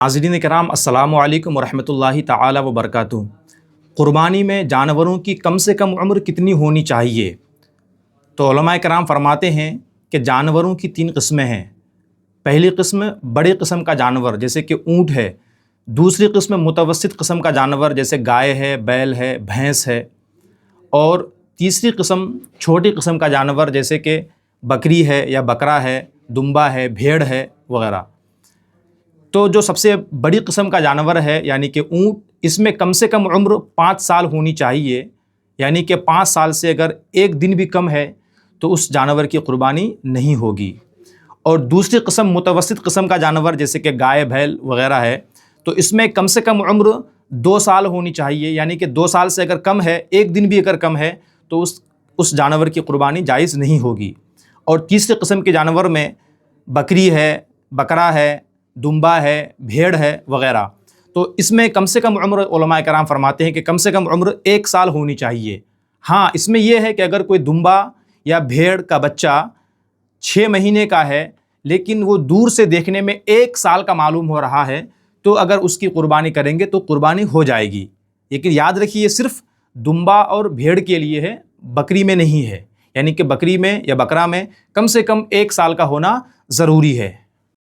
ناظرین کرام السلام علیکم ورحمۃ اللہ تعالی وبرکاتہ۔ قربانی میں جانوروں کی کم سے کم عمر کتنی ہونی چاہیے؟ تو علماء کرام فرماتے ہیں کہ جانوروں کی 3 قسمیں ہیں۔ پہلی قسم بڑی قسم کا جانور جیسے کہ اونٹ ہے، دوسری قسم متوسط قسم کا جانور جیسے گائے ہے، بیل ہے، بھینس ہے، اور تیسری قسم چھوٹی قسم کا جانور جیسے کہ بکری ہے یا بکرا ہے، دمبا ہے، بھیڑ ہے وغیرہ۔ تو جو سب سے بڑی قسم کا جانور ہے یعنی کہ اونٹ، اس میں کم سے کم عمر 5 سال ہونی چاہیے، یعنی کہ 5 سال سے اگر ایک دن بھی کم ہے تو اس جانور کی قربانی نہیں ہوگی۔ اور دوسری قسم متوسط قسم کا جانور جیسے کہ گائے، بھیل وغیرہ ہے، تو اس میں کم سے کم عمر 2 سال ہونی چاہیے، یعنی کہ 2 سال سے اگر کم ہے، ایک دن بھی اگر کم ہے تو اس جانور کی قربانی جائز نہیں ہوگی۔ اور تیسری قسم کے جانور میں بکری ہے، بکرا ہے، دمبا ہے، بھیڑ ہے وغیرہ، تو اس میں کم سے کم عمر علماء کرام فرماتے ہیں کہ کم سے کم عمر 1 سال ہونی چاہیے۔ ہاں، اس میں یہ ہے کہ اگر کوئی دمبا یا بھیڑ کا بچہ 6 مہینے کا ہے لیکن وہ دور سے دیکھنے میں 1 سال کا معلوم ہو رہا ہے تو اگر اس کی قربانی کریں گے تو قربانی ہو جائے گی۔ لیکن یاد رکھیے، صرف دمبا اور بھیڑ کے لیے ہے، بکری میں نہیں ہے، یعنی کہ بکری میں یا بکرا میں کم سے کم 1 سال کا ہونا ضروری ہے۔